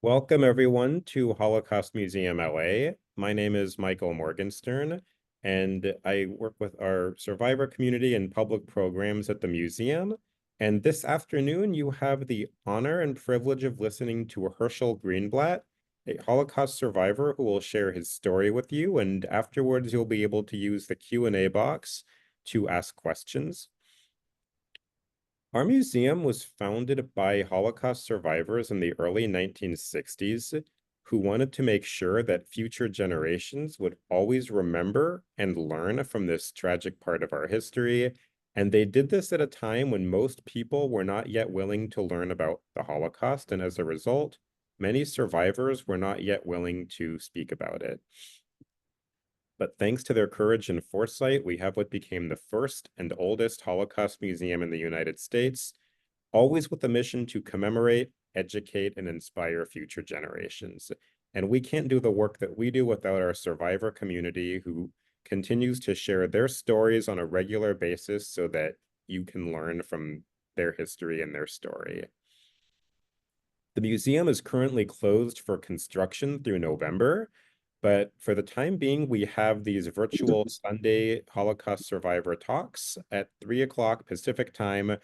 Welcome, everyone, to Holocaust Museum LA. My name is Michael Morgenstern, and I work with our survivor community and public programs at the museum. And this afternoon, you have the honor and privilege of listening to Hershel Greenblatt, a Holocaust survivor who will share his story with you. And afterwards, you'll be able to use the Q&A box to ask questions. Our museum was founded by Holocaust survivors in the early 1960s who wanted to make sure that future generations would always remember and learn from this tragic part of our history. And they did this at a time when most people were not yet willing to learn about the Holocaust. And as a result, many survivors were not yet willing to speak about it. But thanks to their courage and foresight, we have what became the first and oldest Holocaust museum in the United States, always with the mission to commemorate, educate, and inspire future generations. And we can't do the work that we do without our survivor community who continues to share their stories on a regular basis so that you can learn from their history and their story. The museum is currently closed for construction through November, but for the time being, we have these virtual Sunday Holocaust survivor talks at 3 o'clock Pacific time.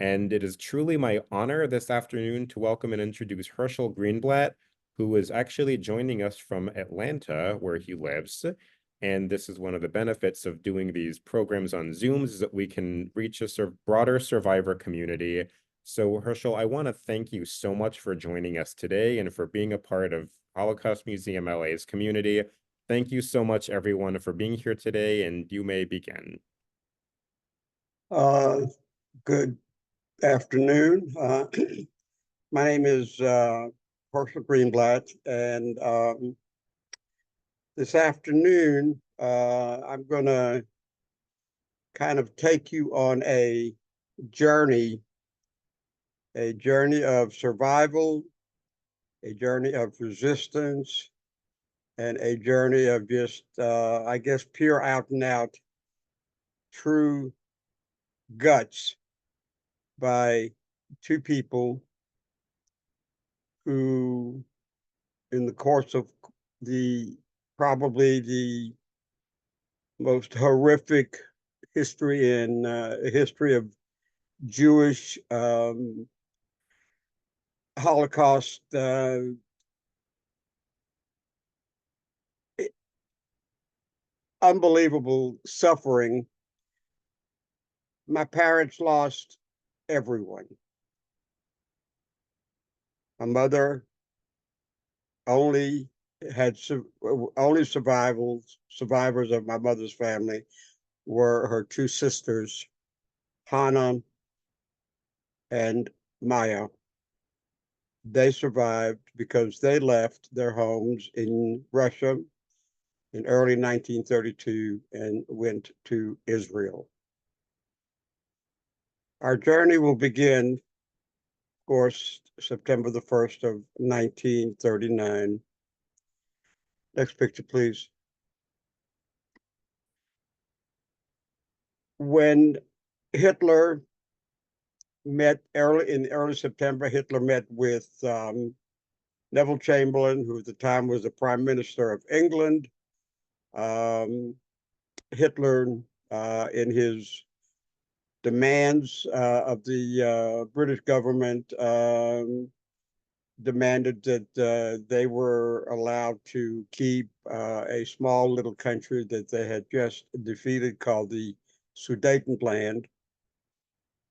And it is truly my honor this afternoon to welcome and introduce Hershel Greenblatt, who is actually joining us from Atlanta, where he lives. And this is one of the benefits of doing these programs on Zooms is that we can reach a broader survivor community. So Hershel, I want to thank you so much for joining us today and for being a part of Holocaust Museum LA's community. Thank you so much, everyone, for being here today, and you may begin. Good afternoon. My name is Hershel Greenblatt, and this afternoon I'm going to kind of take you on a journey of survival, a journey of resistance, and a journey of just, I guess, pure out and out true guts by two people who, in the course of probably the most horrific history in history of Jewish Holocaust unbelievable suffering. My parents lost everyone. My mother only had only survivors of my mother's family were her two sisters, Hannah and Maya. They survived because they left their homes in Russia in early 1932 and went to Israel. Our journey will begin, of course, September the 1st of 1939. Next picture, please. When Hitler met in early September, Hitler met with Neville Chamberlain, who at the time was the Prime Minister of England. Hitler, in his demands of the British government, demanded that they were allowed to keep a small little country that they had just defeated called the Sudetenland.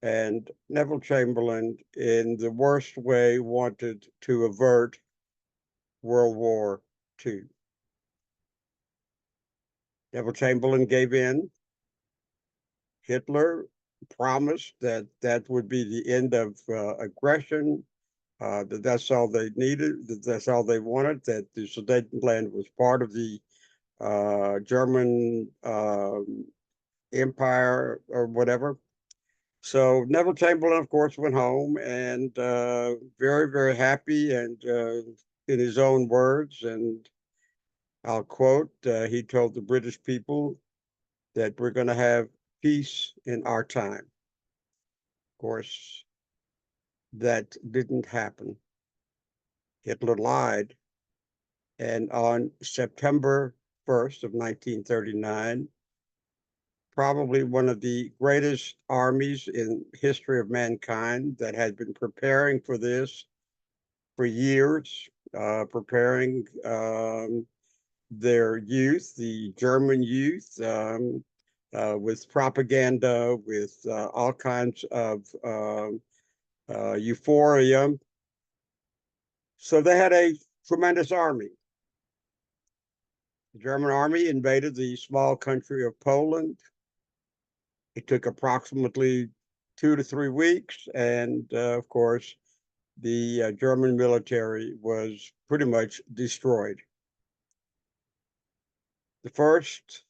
And Neville Chamberlain, in the worst way, wanted to avert World War II. Neville Chamberlain gave in. Hitler promised that that would be the end of aggression, that that's all they needed, that that's all they wanted, that the Sudetenland was part of the German empire or whatever. So Neville Chamberlain, of course, went home and very, very happy and in his own words, and I'll quote, he told the British people that we're going to have peace in our time. Of course, that didn't happen. Hitler lied. And on September 1st of 1939, probably one of the greatest armies in history of mankind that had been preparing for this for years, preparing their youth, the German youth, with propaganda, with all kinds of euphoria. So they had a tremendous army. The German army invaded the small country of Poland. It took approximately 2 to 3 weeks, and of course, the German military was pretty much destroyed. The first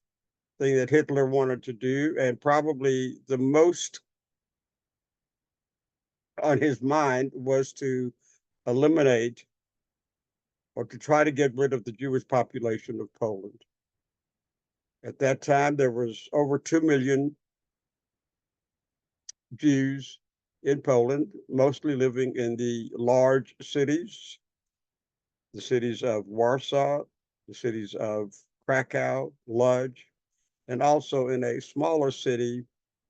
thing that Hitler wanted to do, and probably the most on his mind, was to eliminate or to try to get rid of the Jewish population of Poland. At that time, there was over 2 million Jews in Poland, mostly living in the large cities, the cities of Warsaw, the cities of Krakow, Lodz, and also in a smaller city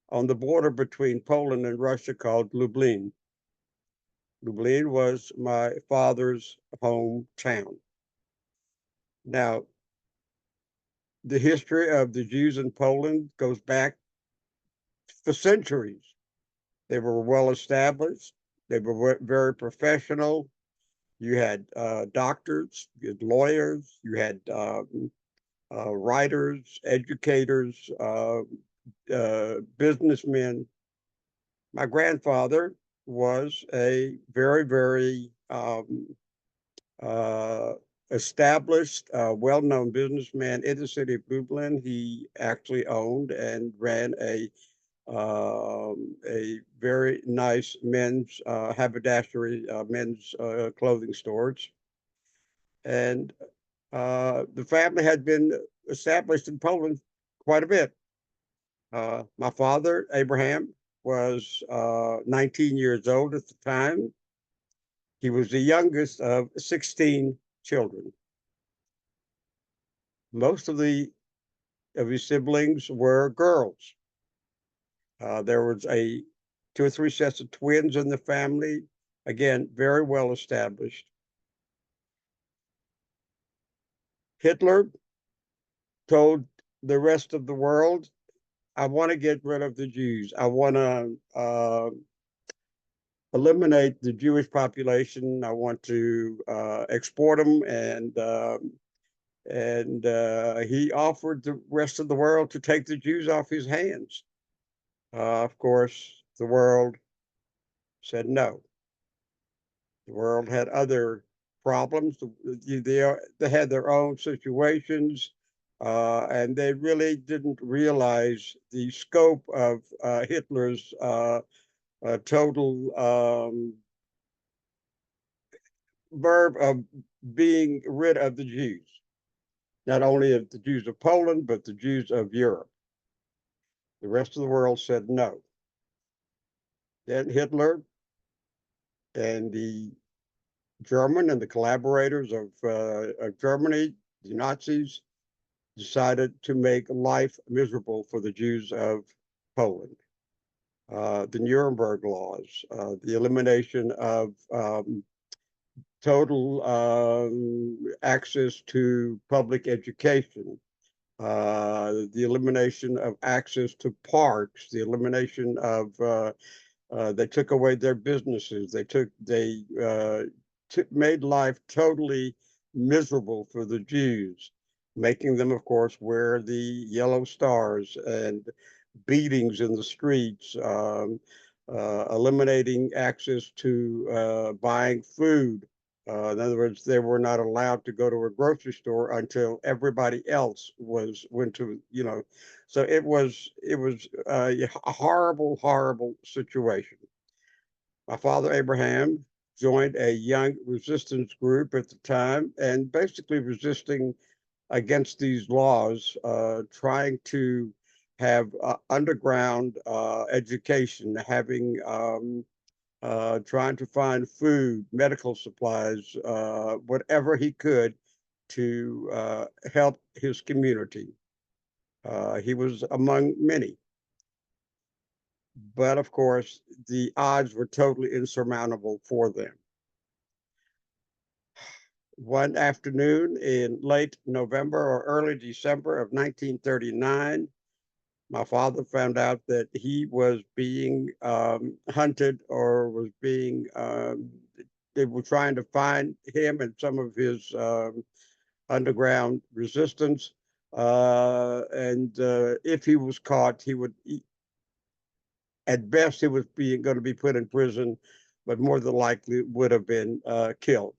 on the border between Poland and Russia called Lublin. Lublin was my father's hometown. Now, the history of the Jews in Poland goes back for centuries. They were well established, they were very professional. You had doctors, you had lawyers, you had writers, educators, businessmen. My grandfather was a very, very uh, established, well-known businessman in the city of Lublin. He actually owned and ran a very nice men's haberdashery, men's clothing stores. And the family had been established in Poland quite a bit. My father, Abraham, was 19 years old at the time. He was the youngest of 16 children. Most of his siblings were girls. There was 2 or 3 sets of twins in the family. Again, very well established. Hitler told the rest of the world, I want to get rid of the Jews. I want to eliminate the Jewish population. I want to export them, and he offered the rest of the world to take the Jews off his hands. Of course, the world said no. The world had other problems. They had their own situations, and they really didn't realize the scope of Hitler's total verb of being rid of the Jews, not only of the Jews of Poland, but the Jews of Europe. The rest of the world said no. Then Hitler and the German and the collaborators of Germany, the Nazis, decided to make life miserable for the Jews of Poland. The Nuremberg laws, the elimination of total access to public education, the elimination of access to parks, the elimination of they took away their businesses. They made life totally miserable for the Jews, making them, of course, wear the yellow stars and beatings in the streets, eliminating access to buying food. In other words, they were not allowed to go to a grocery store until everybody else went to, So it was a horrible, horrible situation. My father Abraham joined a young resistance group at the time, and basically resisting against these laws, trying to have underground education, having trying to find food, medical supplies, whatever he could to help his community. He was among many. But of course, the odds were totally insurmountable for them. One afternoon in late November or early December of 1939, my father found out that he was being hunted or was being, they were trying to find him and some of his underground resistance. And if he was caught, he would, at best, he was going to be put in prison, but more than likely would have been killed.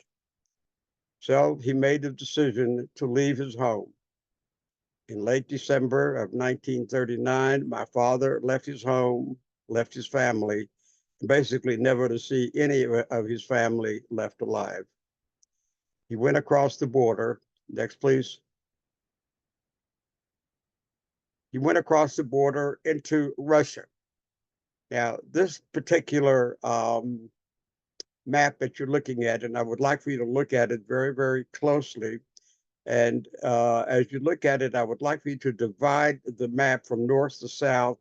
So he made the decision to leave his home. In late December of 1939, my father left his home, left his family, basically never to see any of his family left alive. He went across the border. Next, please. He went across the border into Russia. Now, this particular map that you're looking at, and I would like for you to look at it very, very closely. And as you look at it, I would like for you to divide the map from north to south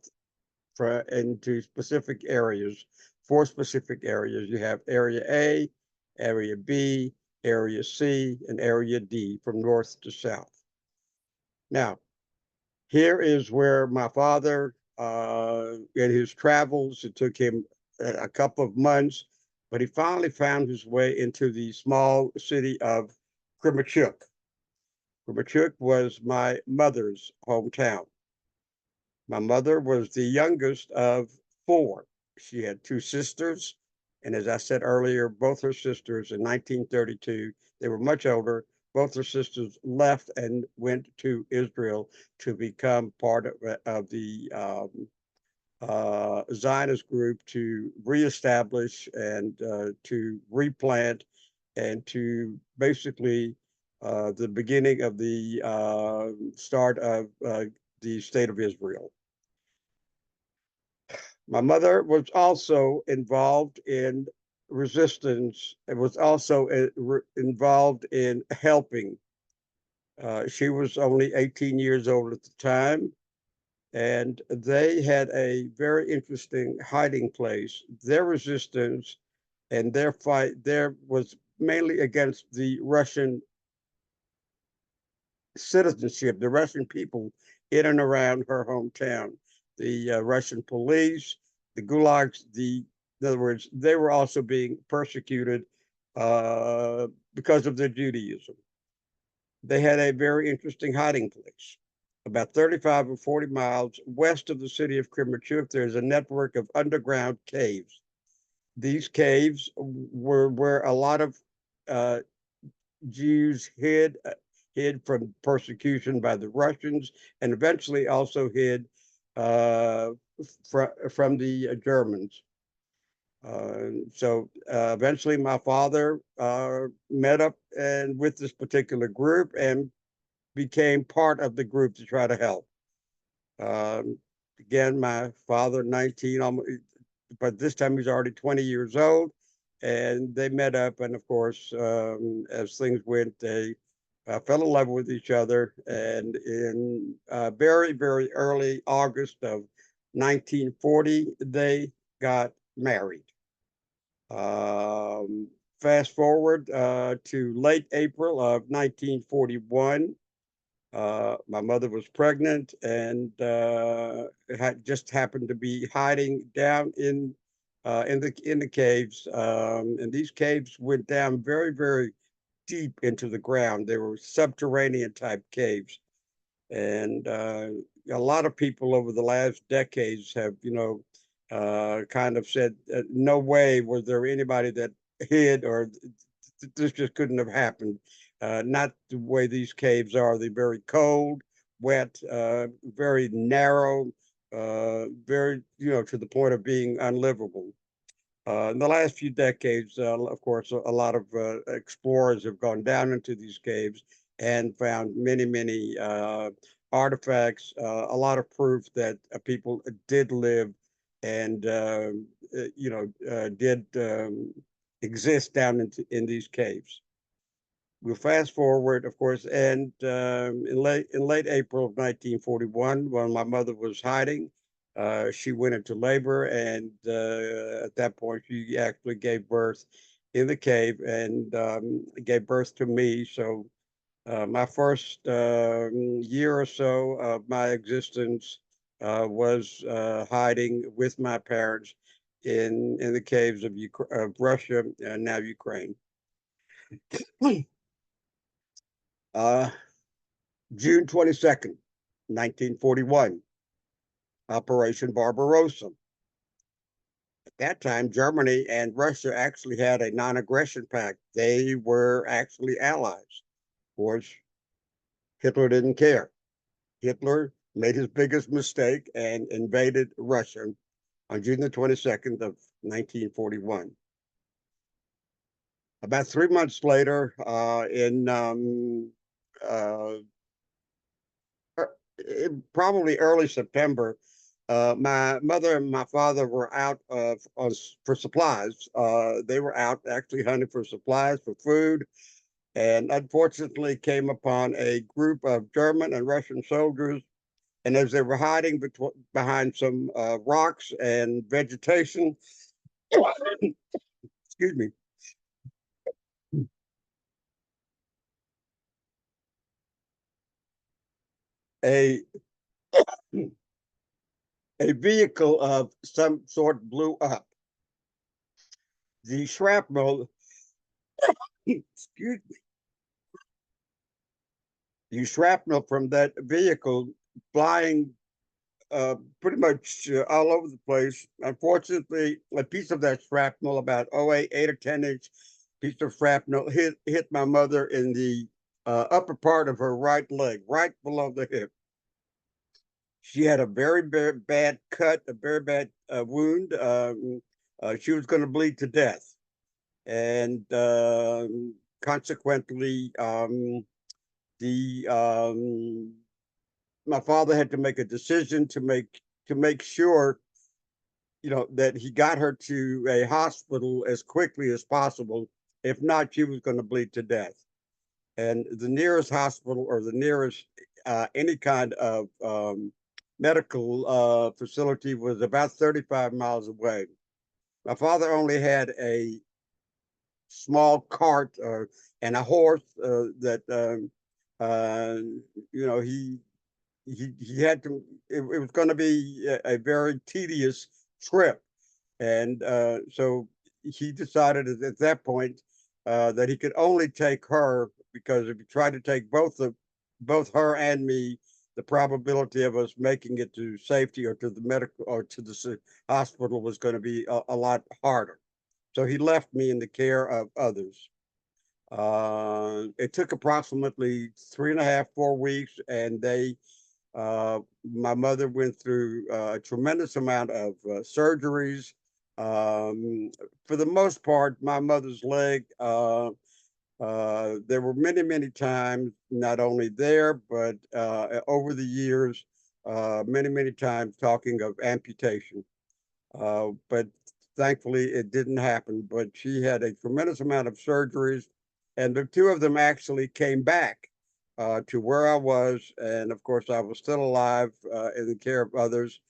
into specific areas, 4 specific areas. You have area A, area B, area C, and area D from north to south. Now, here is where my father, in his travels, it took him a couple of months, but he finally found his way into the small city of Kremenchuk. Kremenchuk was my mother's hometown. My mother was the youngest of 4. She had 2 sisters, and as I said earlier, both her sisters in 1932, they were much older. Both her sisters left and went to Israel to become part of the Zionist group to reestablish and to replant and to basically the beginning of the start of the state of Israel. My mother was also involved in resistance. It was also involved in helping. She was only 18 years old at the time, and they had a very interesting hiding place. Their resistance and their fight there was mainly against the Russian citizenship, the Russian people in and around her hometown, the Russian police, the gulags, in other words, they were also being persecuted because of their Judaism. They had a very interesting hiding place. About 35 or 40 miles west of the city of Kremenchuk, there's a network of underground caves. These caves were where a lot of Jews hid from persecution by the Russians, and eventually also hid from the Germans. So eventually, my father met up and with this particular group and became part of the group to try to help. Again, my father, 19, but this time he's already 20 years old, and they met up. And of course, as things went, they fell in love with each other. And in very, very early August of 1940, they got married. Fast forward to late April of 1941. My mother was pregnant and had just happened to be hiding down in the caves. And these caves went down very, very deep into the ground. They were subterranean type caves, and a lot of people over the last decades have, kind of said, no way was there anybody that hid, or this just couldn't have happened. Not the way these caves are. They're very cold, wet, very narrow, very, to the point of being unlivable. In the last few decades, of course, a lot of explorers have gone down into these caves and found many, many artifacts, a lot of proof that people did live and did exist down in these caves. We'll fast forward, of course, and in late April of 1941, when my mother was hiding, she went into labor, and at that point, she actually gave birth in the cave and gave birth to me. So my first year or so of my existence was hiding with my parents in the caves of Russia and now Ukraine. Uh, June 22nd, 1941, Operation Barbarossa. At that time, Germany and Russia actually had a non-aggression pact. They were actually allies. Of course, Hitler didn't care. Hitler made his biggest mistake and invaded Russia on June the 22nd of 1941. About 3 months later, in uh, probably early September, my mother and my father were out for supplies. They were out actually hunting for supplies for food, and unfortunately came upon a group of German and Russian soldiers. And as they were hiding behind some rocks and vegetation, excuse me, a a vehicle of some sort blew up. The shrapnel, excuse me, the shrapnel from that vehicle flying pretty much all over the place. Unfortunately, a piece of that shrapnel, about 8 or 10 inch piece of shrapnel, hit my mother in the upper part of her right leg, right below the hip. She had a very, very bad cut, a very bad wound. She was going to bleed to death, and consequently, the my father had to make a decision to make sure, that he got her to a hospital as quickly as possible. If not, she was going to bleed to death. And the nearest hospital, or the nearest any kind of medical facility, was about 35 miles away. My father only had a small cart and a horse that uh, he had to. It was going to be a very tedious trip, and so he decided at that point that he could only take her, because if he tried to take both her and me, the probability of us making it to safety or to the medical or to the hospital was going to be a lot harder. So he left me in the care of others. It took approximately 3.5, 4 weeks, and my mother went through a tremendous amount of surgeries. For the most part, my mother's leg, there were many, many times, not only there, but over the years, many, many times talking of amputation. But thankfully, it didn't happen. But she had a tremendous amount of surgeries, and the two of them actually came back to where I was. And of course, I was still alive in the care of others.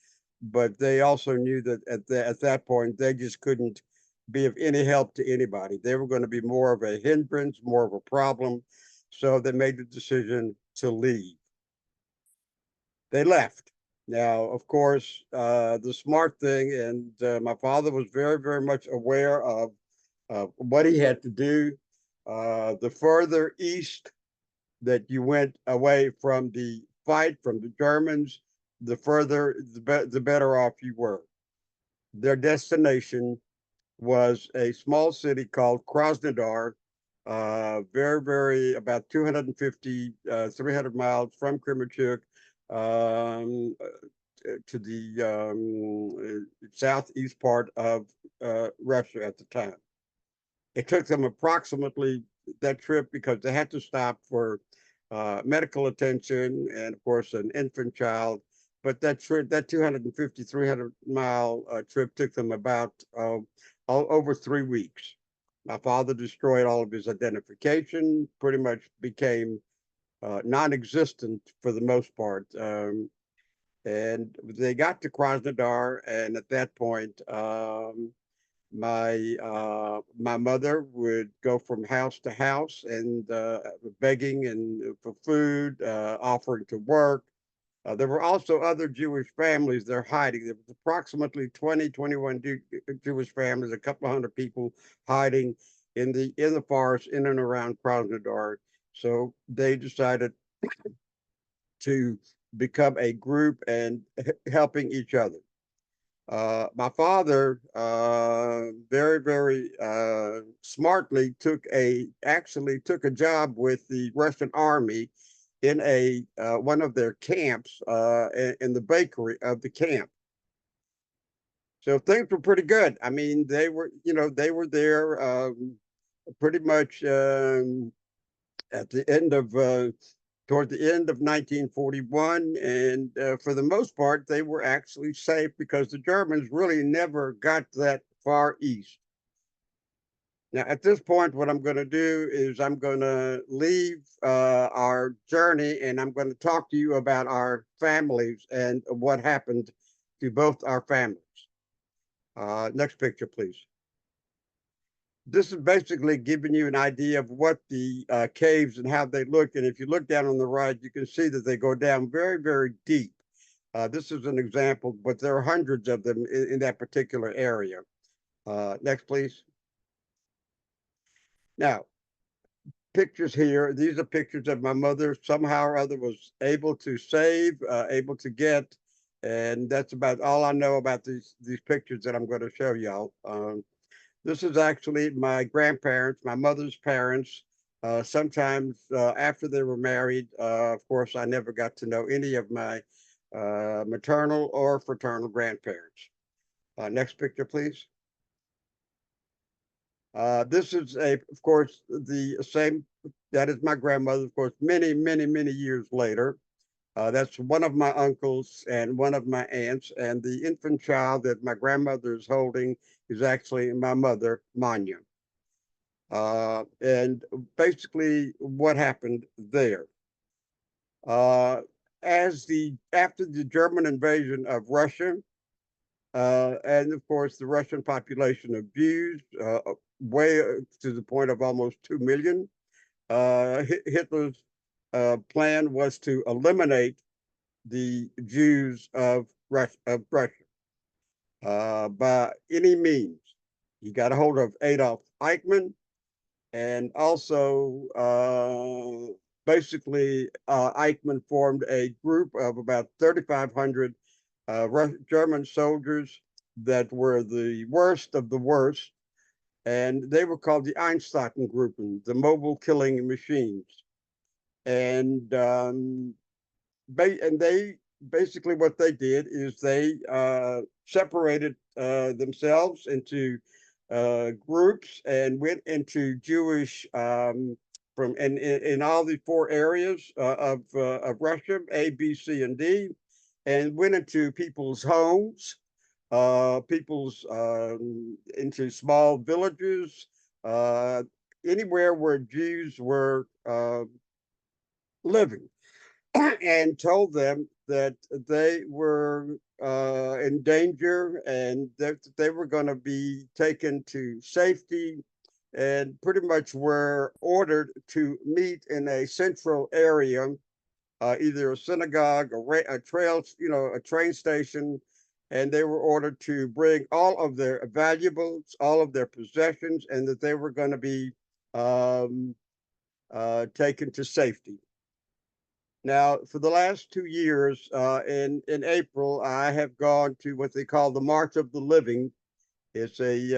But they also knew that at that point, they just couldn't be of any help to anybody. They were going to be more of a hindrance, more of a problem. So they made the decision to leave. They left. Now, of course, the smart thing, and my father was very, very much aware of what he had to do. The further east that you went away from the fight, from the Germans, the further, the better off you were. Their destination was a small city called Krasnodar, very, very, about 250, 300 miles from Kremenchuk, um, to the southeast part of Russia at the time. It took them approximately that trip, because they had to stop for medical attention and, of course, an infant child. but that trip, that 250, 300-mile trip took them about over 3 weeks. My father destroyed all of his identification, pretty much became non-existent for the most part. And they got to Krasnodar, and at that point, my mother would go from house to house and begging and for food, offering to work. There were also other Jewish families there hiding. There was approximately 20, 21 Jewish families, a couple of hundred people hiding in the forest in and around Krasnodar. So they decided to become a group and helping each other. My father very, very smartly actually took a job with the Russian army in a one of their camps in the bakery of the camp. So things were pretty good. I mean, they were there pretty much at the end of toward the end of 1941, and for the most part, they were actually safe because the Germans really never got that far east. Now, at this point, what I'm going to do is I'm going to leave our journey, and I'm going to talk to you about our families and what happened to both our families. Next picture, please. This is basically giving you an idea of what the caves and how they look. And if you look down on the right, you can see that they go down very, very deep. This is an example, but there are hundreds of them in that particular area. Next, please. Now, pictures here. These are pictures of my mother somehow or other was able to save, able to get. And that's about all I know about these pictures that I'm going to show y'all. This is actually my grandparents, my mother's parents. Sometimes after they were married, of course, I never got to know any of my maternal or fraternal grandparents. Next picture, please. This is of course, the same. That is my grandmother, of course, many, many, many years later. That's one of my uncles and one of my aunts, and the infant child that my grandmother is holding is actually my mother, Manya. And basically, what happened there? Uh, after the German invasion of Russia, and of course the Russian population of Jews, way to the point of almost 2 million, Hitler's plan was to eliminate the Jews of Russia by any means. He got a hold of Adolf Eichmann, and also basically Eichmann formed a group of about 3,500 German soldiers that were the worst of the worst, and they were called the Einsatzgruppen Group, the mobile killing machines. And they basically what they did is they separated themselves into groups and went into Jewish from in all the four areas of Russia, A, B, C, and D, and went into people's homes, people's into small villages, anywhere where Jews were living, and told them that they were in danger and that they were going to be taken to safety, and pretty much were ordered to meet in a central area, either a synagogue, a trail, a train station, and they were ordered to bring all of their valuables, all of their possessions, and that they were going to be taken to safety. Now, for the last 2 years, in April, I have gone to what they call the March of the Living. It's a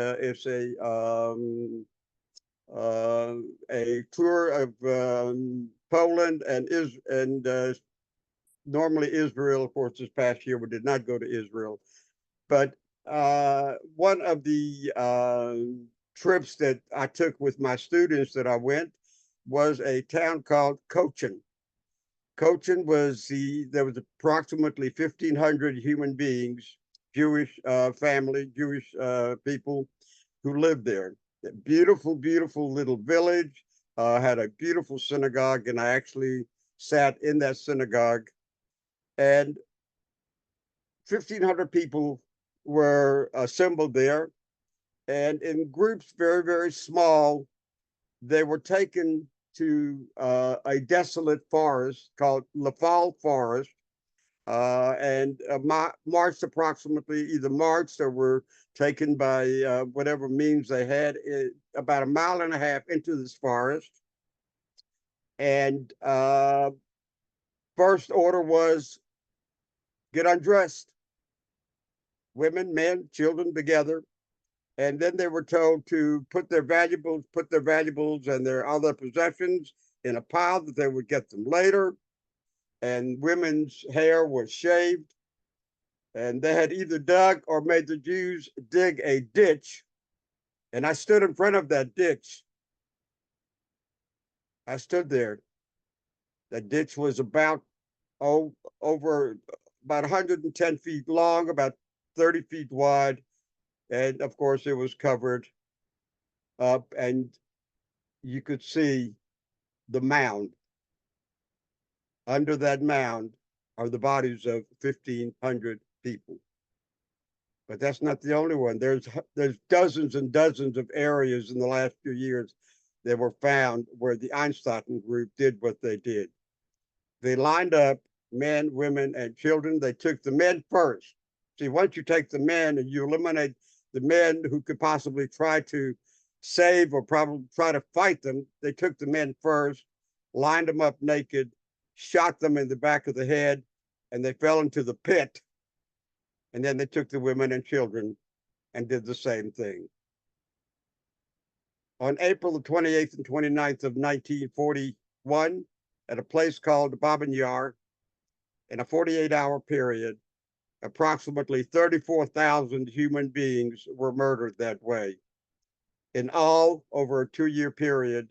tour of Poland and normally Israel. Of course, this past year we did not go to Israel, but one of the trips that I took with my students that I went was a town called Cochin. Cochin was there was approximately 1,500 human beings, Jewish family, Jewish people who lived there. A beautiful, beautiful little village, had a beautiful synagogue, and I actually sat in that synagogue. And 1,500 people were assembled there, and in groups very, very small, they were taken to a desolate forest called Lafal Forest, and marched approximately, either marched or were taken by whatever means they had, about a mile and a half into this forest. And first order was get undressed, women, men, children together. And then they were told to put their valuables and their other possessions in a pile that they would get them later. And women's hair was shaved, and they had either dug or made the Jews dig a ditch. And I stood in front of that ditch. I stood there. That ditch was about over about 110 feet long, about 30 feet wide, and of course it was covered up, and you could see the mound. Under that mound are the bodies of 1,500 people. But that's not the only one. There's dozens and dozens of areas in the last few years that were found where the Einstein group did what they did. They lined up men, women, and children. They took the men first. See, once you take the men and you eliminate the men who could possibly try to save or probably try to fight them, they took the men first, lined them up naked, shot them in the back of the head, and they fell into the pit. And then they took the women and children and did the same thing. On April the 28th and 29th of 1941, at a place called Babin Yar, in a 48-hour period, approximately 34,000 human beings were murdered that way. In all, over a 2-year period,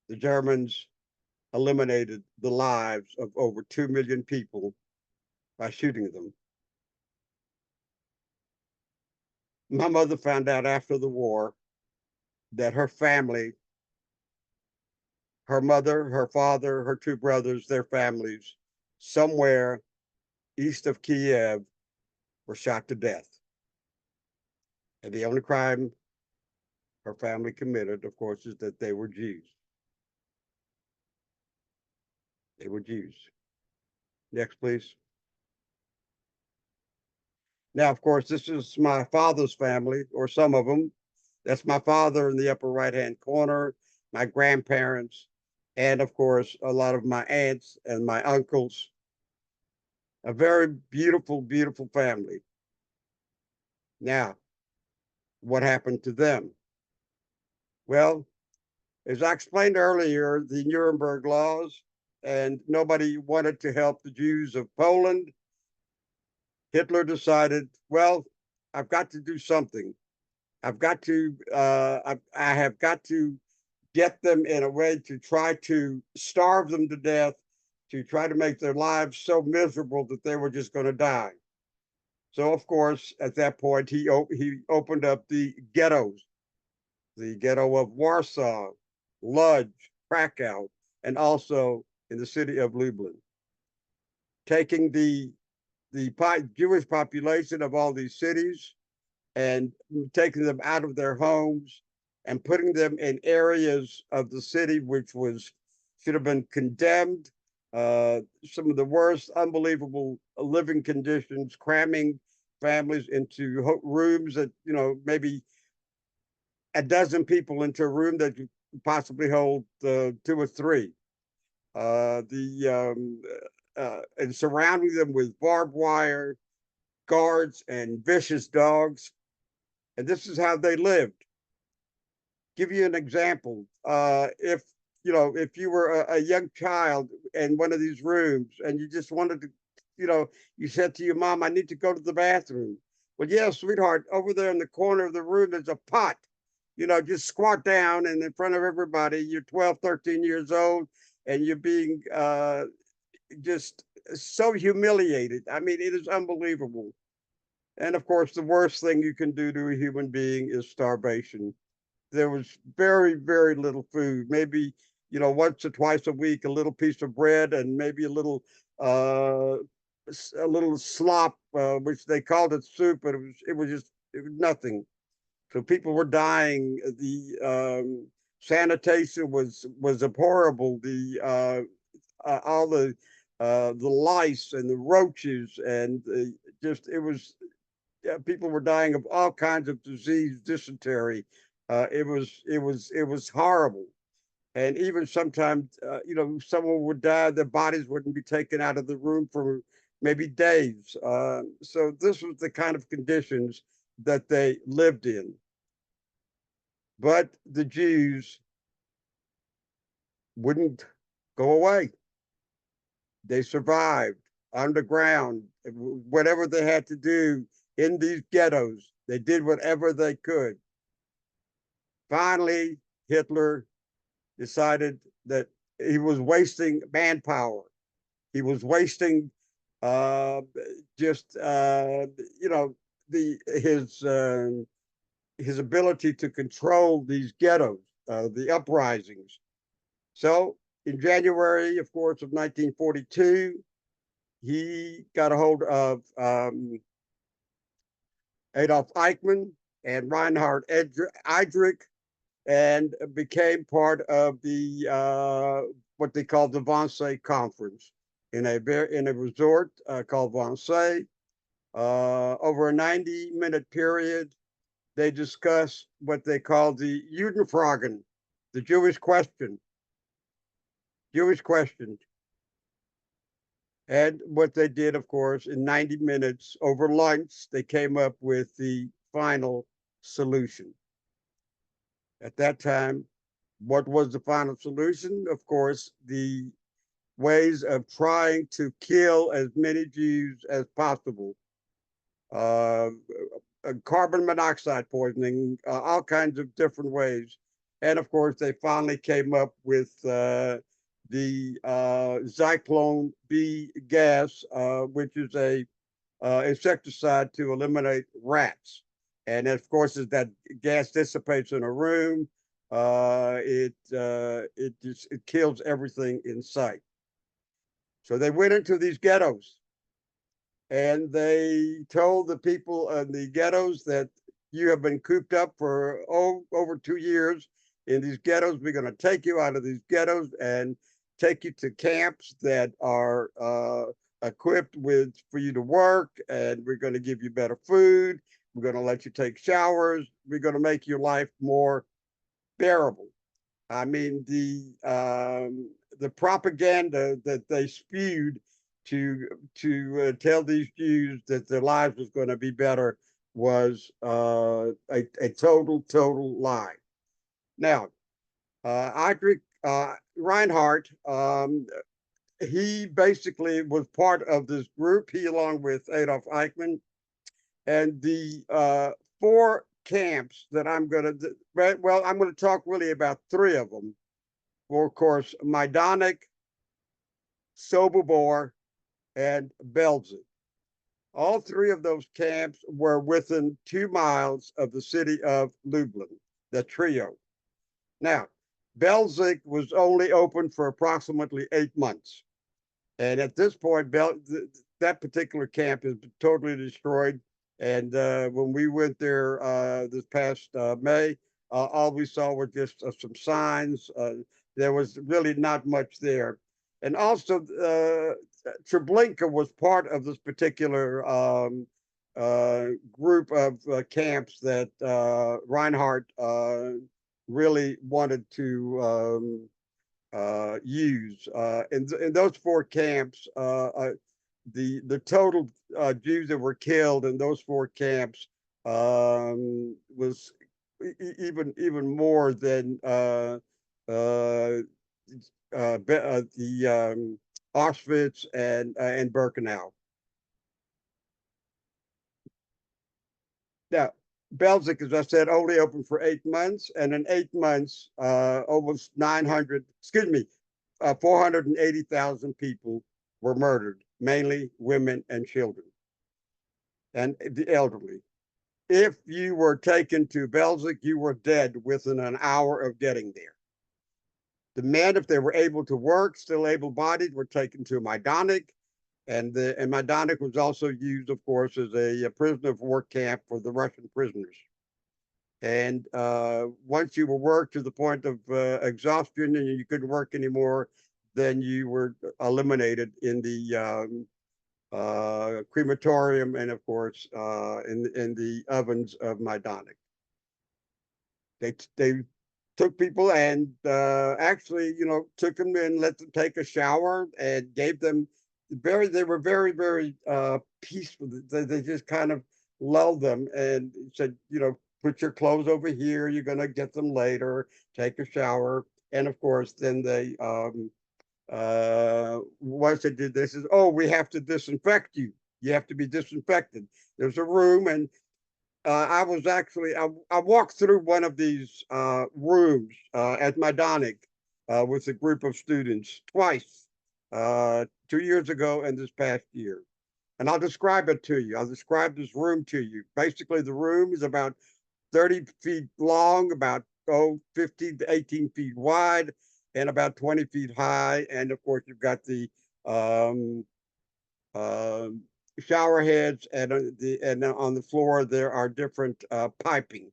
the Germans eliminated the lives of over 2 million people by shooting them. My mother found out after the war that her family, her mother, her father, her two brothers, their families, somewhere east of Kiev, were shot to death. And the only crime her family committed, of course, is that they were Jews. They were Jews. Next, please. Now, of course, this is my father's family, or some of them. That's my father in the upper right-hand corner, my grandparents, and of course, a lot of my aunts and my uncles. A very beautiful, beautiful family. Now, what happened to them? Well, as I explained earlier, the Nuremberg laws, and nobody wanted to help the Jews of Poland. Hitler decided, well, I've got to do something. I have got to get them in a way to try to starve them to death, to try to make their lives so miserable that they were just going to die. So, of course, at that point, he opened up the ghetto of Warsaw, Lodz, Krakow, and also in the city of Lublin, taking the Jewish population of all these cities and taking them out of their homes and putting them in areas of the city which should have been condemned. Some of the worst, unbelievable living conditions, cramming families into rooms that, maybe a dozen people into a room that could possibly hold two or three. And surrounding them with barbed wire, guards, and vicious dogs. And this is how they lived. Give you an example. If you were a young child in one of these rooms and you just wanted to, you said to your mom, "I need to go to the bathroom." Well, yeah, sweetheart, over there in the corner of the room, there's a pot. Just squat down, and in front of everybody, you're 12, 13 years old, and you're being just so humiliated. I mean, it is unbelievable. And of course, the worst thing you can do to a human being is starvation. There was very, very little food. Maybe, once or twice a week, a little piece of bread and maybe uh, a little slop, which they called it soup, but it was nothing. So people were dying. The sanitation was horrible. All the lice and the roaches and just it was people were dying of all kinds of disease, dysentery. It was horrible. And even sometimes, someone would die, their bodies wouldn't be taken out of the room for maybe days. So this was the kind of conditions that they lived in. But the Jews wouldn't go away. They survived underground, whatever they had to do in these ghettos. They did whatever they could. Finally, Hitler decided that he was wasting manpower. He was wasting just the his ability to control these ghettos, the uprisings. So in January, of course, of 1942, he got a hold of Adolf Eichmann and Reinhard Eidrich and became part of the what they called the Wannsee Conference in a resort called Wannsee. Over a 90-minute period, they discussed what they called the Judenfragen, the Jewish question. Jewish question. And what they did, of course, in 90 minutes over lunch, they came up with the final solution. At that time, what was the final solution? Of course, the ways of trying to kill as many Jews as possible. Uh, Carbon monoxide poisoning, all kinds of different ways. And of course, they finally came up with the Zyklon B gas, which is a insecticide to eliminate rats. And of course, as that gas dissipates in a room, it kills everything in sight. So they went into these ghettos and they told the people in the ghettos that you have been cooped up for over 2 years in these ghettos. We're going to take you out of these ghettos and take you to camps that are equipped with for you to work, and we're going to give you better food. We're going to let you take showers. We're going to make your life more bearable. I mean, the propaganda that they spewed to tell these Jews that their lives was going to be better was a total lie. Now, Friedrich Reinhardt, he basically was part of this group. He, along with Adolf Eichmann, and the four camps that I'm going to talk really about three of them. Well, of course, Majdanek, Sobibor, and Belzec. All three of those camps were within 2 miles of the city of Lublin, the trio. Now, Belzec was only open for approximately 8 months. And at this point, that particular camp is totally destroyed. And when we went there this past May, all we saw were just some signs. There was really not much there. And also, Treblinka was part of this particular group of camps that Reinhardt really wanted to use. In those four camps, the total Jews that were killed in those four camps was even more than the Auschwitz and Birkenau. Now, Belzec, as I said, only open for 8 months, and in 8 months, almost 480,000 people were murdered, mainly women and children and the elderly. If you were taken to Belzec, you were dead within an hour of getting there. The men, if they were able to work, still able-bodied, were taken to Majdanek, and Majdanek was also used, of course, as a prisoner of war camp for the Russian prisoners. And once you were worked to the point of exhaustion and you couldn't work anymore, then you were eliminated in the crematorium and, of course, in the ovens of Majdanek. They took people and actually, took them and let them take a shower and gave them they were very peaceful. They just kind of lulled them and said, put your clothes over here. You're going to get them later. Take a shower. And of course, then they, once they did this, is, oh, we have to disinfect you. You have to be disinfected. There's a room, and I was actually I walked through one of these rooms at Majdanek with a group of students twice, 2 years ago and this past year. And I'll describe it to you. I'll describe this room to you. Basically, the room is about 30 feet long, about 15 to 18 feet wide, and about 20 feet high. And of course, you've got the um, uh, shower heads, and on the floor there are different piping.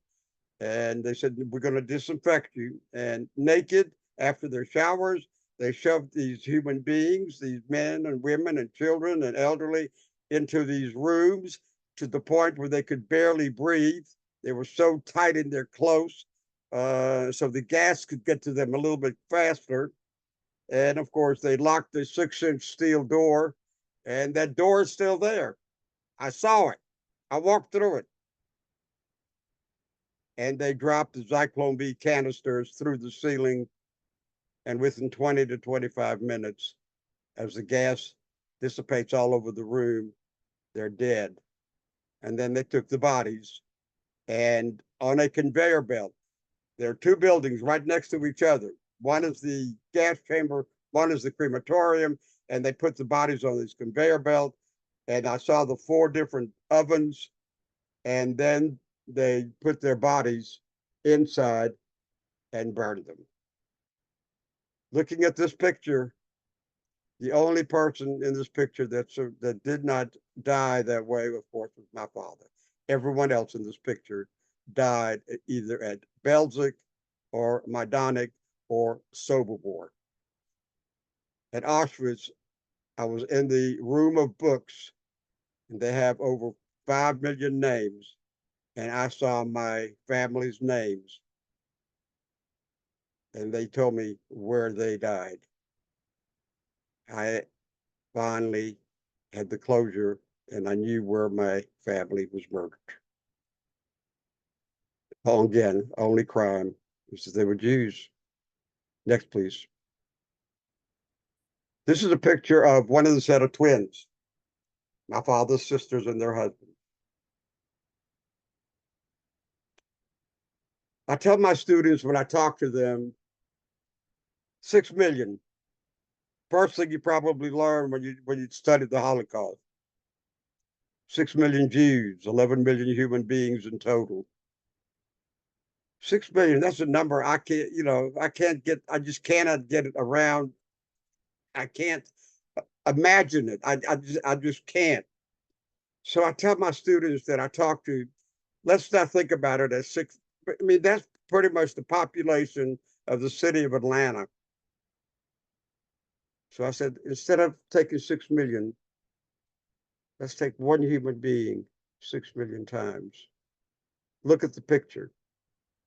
And they said, we're going to disinfect you. And naked after their showers, they shoved these human beings, these men and women and children and elderly, into these rooms to the point where they could barely breathe. They were so tight in their clothes, so the gas could get to them a little bit faster. And of course, they locked the 6-inch steel door, and that door is still there. I saw it. I walked through it. And they dropped the Zyklon B canisters through the ceiling. And within 20 to 25 minutes, as the gas dissipates all over the room, they're dead. And then they took the bodies, and on a conveyor belt, there are two buildings right next to each other. One is the gas chamber, one is the crematorium, and they put the bodies on this conveyor belt. And I saw the 4 different ovens, and then they put their bodies inside and burned them. Looking at this picture, the only person in this picture that did not die that way, of course, was my father. Everyone else in this picture died either at Belzec or Majdanek or Sobibor. At Auschwitz, I was in the room of books, and they have over 5 million names, and I saw my family's names, and they told me where they died. I finally had the closure, and I knew where my family was murdered. Again, only crime was that they were Jews. Next, please. This is a picture of one of the set of twins, my father's sisters and their husband. I tell my students when I talk to them, 6 million. First thing you probably learn when you study the Holocaust. 6 million Jews, 11 million human beings in total. 6 million, that's a number I just cannot get it around. I can't imagine it. I just can't. So I tell my students that I talk to, let's not think about it as 6. I mean, that's pretty much the population of the city of Atlanta. So I said, instead of taking 6 million, let's take one human being 6 million times. Look at the picture.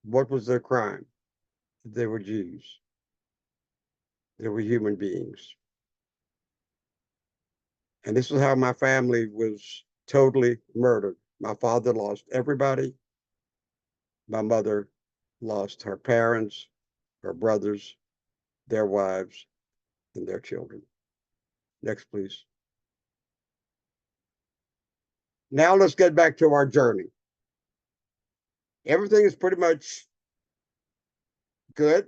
What was their crime? They were Jews. They were human beings. And this is how my family was totally murdered. My father lost everybody. My mother lost her parents, her brothers, their wives, and their children. Next, please. Now let's get back to our journey. Everything is pretty much good.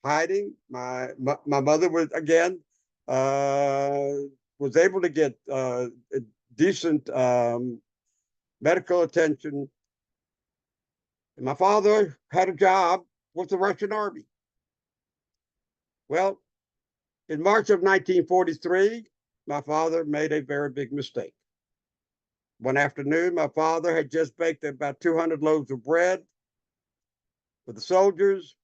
Hiding. My mother was, again, was able to get decent medical attention. And my father had a job with the Russian army. Well, in March of 1943, my father made a very big mistake. One afternoon, my father had just baked about 200 loaves of bread for the soldiers,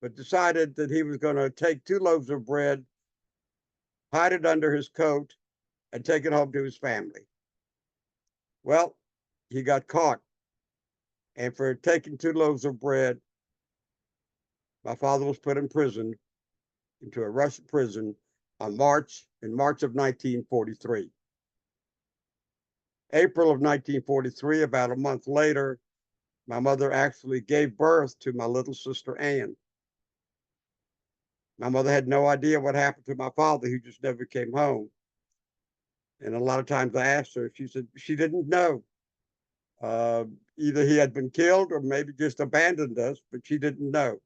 but decided that he was going to take 2 loaves of bread, hide it under his coat, and take it home to his family. Well, he got caught. And for taking 2 loaves of bread, my father was put in prison, into a Russian prison in March of 1943. April of 1943, about a month later, my mother actually gave birth to my little sister Anne. My mother had no idea what happened to my father, who just never came home. And a lot of times I asked her, she said she didn't know. Either he had been killed or maybe just abandoned us, but she didn't know.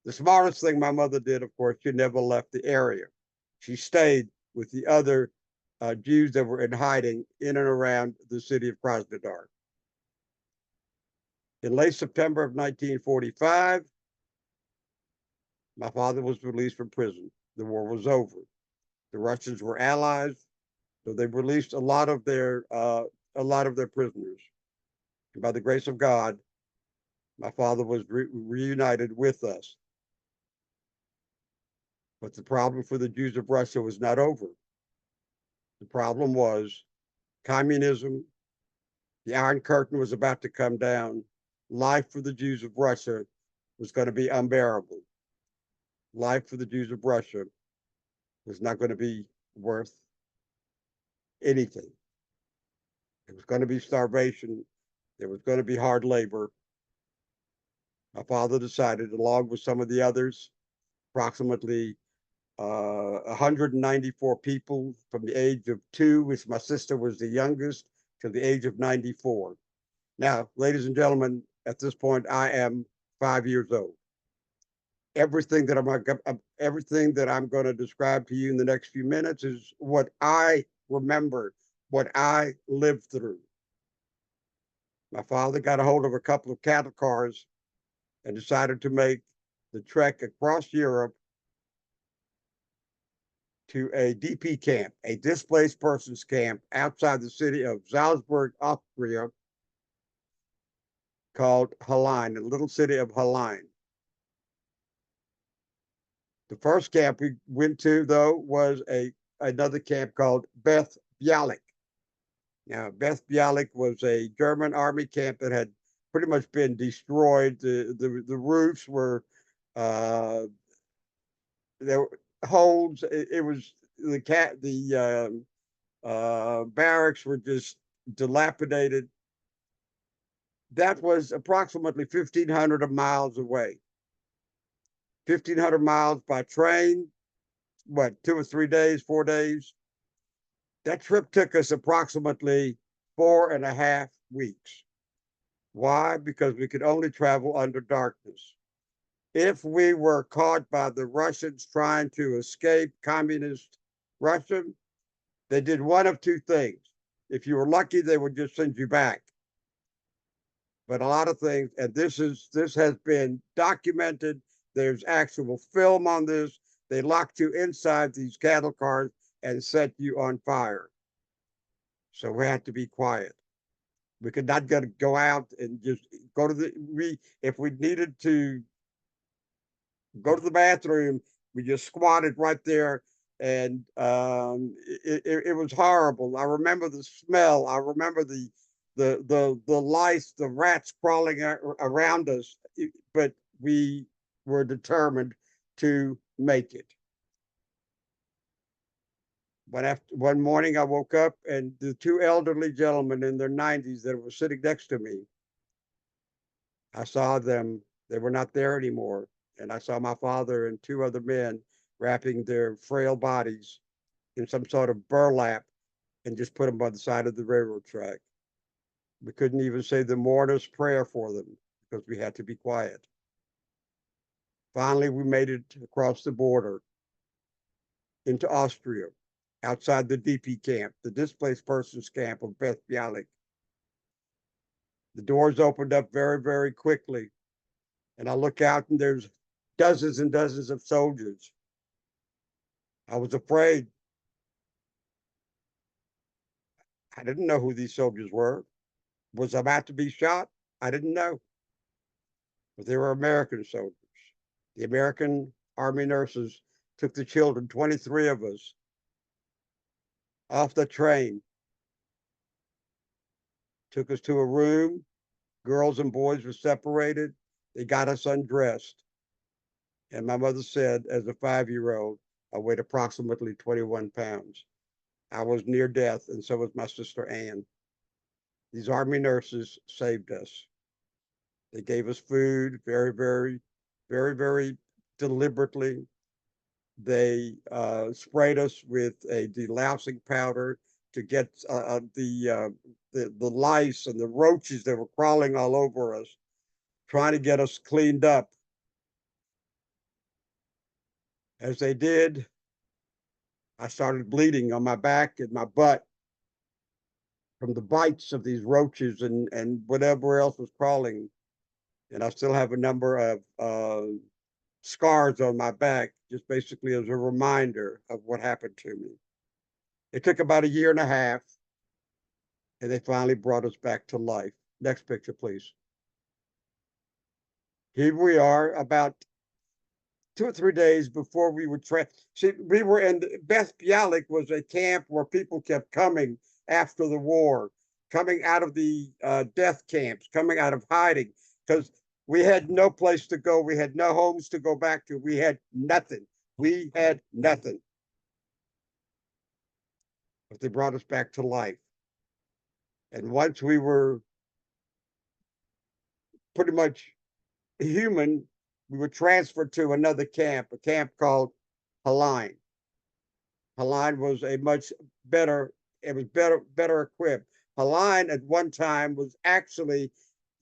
The smartest thing my mother did, of course, she never left the area. She stayed with the other Jews that were in hiding in and around the city of Krasnodar. In late September of 1945, my father was released from prison. The war was over. The Russians were allies, so they released a lot of their prisoners. And by the grace of God, my father was reunited with us. But the problem for the Jews of Russia was not over. The problem was communism. The Iron Curtain was about to come down. Life for the Jews of Russia was going to be unbearable. Life for the Jews of Russia was not going to be worth anything. It was going to be starvation. There was going to be hard labor. My father decided, along with some of the others, approximately 194 people from the age of 2, which my sister was the youngest, to the age of 94. Now, ladies and gentlemen, at this point, I am 5 years old. Everything that I'm going to describe to you in the next few minutes is what I remember, what I lived through. My father got a hold of a couple of cattle cars and decided to make the trek across Europe to a DP camp, a displaced persons camp outside the city of Salzburg, Austria, called Hallein, the little city of Hallein. The first camp we went to, though, was another camp called Beth Bialik. Now, Beth Bialik was a German army camp that had pretty much been destroyed. The roofs were there were holes. It was the barracks were just dilapidated. That was approximately 1,500 miles away. 1,500 miles by train, what, 2 or 3 days, 4 days? That trip took us approximately 4.5 weeks. Why? Because we could only travel under darkness. If we were caught by the Russians trying to escape communist Russia, they did one of 2 things. If you were lucky, they would just send you back. But a lot of things, and this has been documented. There's actual film on this. They locked you inside these cattle cars and set you on fire. So we had to be quiet. We could not go out and just go to if we needed to go to the bathroom, we just squatted right there, and it was horrible. I remember the smell. I remember the lice, the rats crawling around us, but we were determined to make it. But one morning I woke up, and the 2 elderly gentlemen in their 90s that were sitting next to me, I saw them. They were not there anymore. And I saw my father and 2 other men wrapping their frail bodies in some sort of burlap and just put them by the side of the railroad track. We couldn't even say the mourner's prayer for them because we had to be quiet. Finally, we made it across the border into Austria. outside the DP camp, the displaced persons camp of Beth Bialik. The doors opened up very, very quickly. And I look out and there's dozens and dozens of soldiers. I was afraid. I didn't know who these soldiers were. Was I about to be shot? I didn't know. But they were American soldiers. The American Army nurses took the children, 23 of us, off the train, took us to a room. Girls and boys were separated. They got us undressed. And my mother said, as a 5-year-old, I weighed approximately 21 pounds. I was near death, and so was my sister Ann. These Army nurses saved us. They gave us food very, very, very, very deliberately. They sprayed us with a delousing powder to get the lice and the roaches that were crawling all over us, trying to get us cleaned up. As they did, I started bleeding on my back and my butt from the bites of these roaches and whatever else was crawling. And I still have a number of scars on my back, just basically as a reminder of what happened to me. It took about a year and a half, and they finally brought us back to life. Next picture, please. Here we are, about 2 or 3 days before we were see, we were in Beth Bialik was a camp where people kept coming after the war, coming out of the death camps, coming out of hiding, because we had no place to go. We had no homes to go back to. We had nothing. We had nothing. But they brought us back to life. And once we were pretty much human, we were transferred to another camp, a camp called Haline. Haline was a much better, it was better equipped. Haline at one time was actually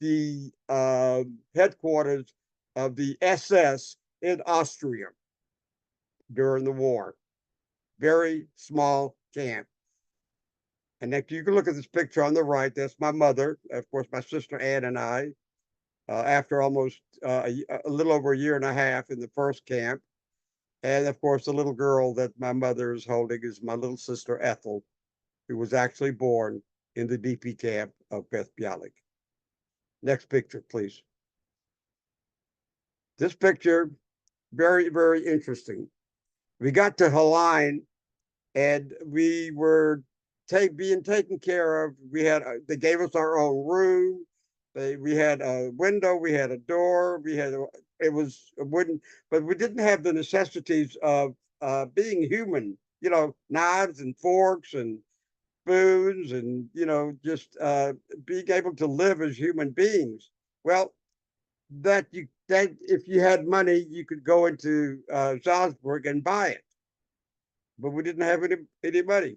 the headquarters of the SS in Austria during the war. Very small camp. And if you can look at this picture on the right, that's my mother, of course, my sister Ann and I, after almost a little over a year and a half in the first camp. And of course, the little girl that my mother is holding is my little sister Ethel, who was actually born in the DP camp of Beth Bialik. Next picture, please. This picture, very, very interesting. We got to Haline and we were being taken care of. We had they gave us our own room. We had a window, we had a door, it was a wooden, but we didn't have the necessities of being human. You know, knives and forks and spoons, and just being able to live as human beings. Well, that if you had money, you could go into Salzburg and buy it, but we didn't have any money.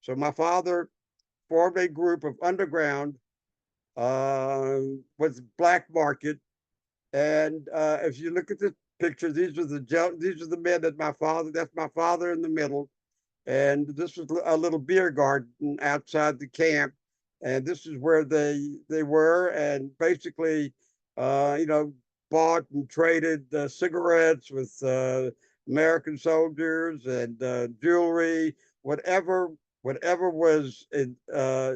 So my father formed a group of underground with black market. And if you look at this picture, these are the men that that's my father in the middle. And this was a little beer garden outside the camp. And this is where they were, and basically, bought and traded cigarettes with American soldiers and jewelry, whatever was in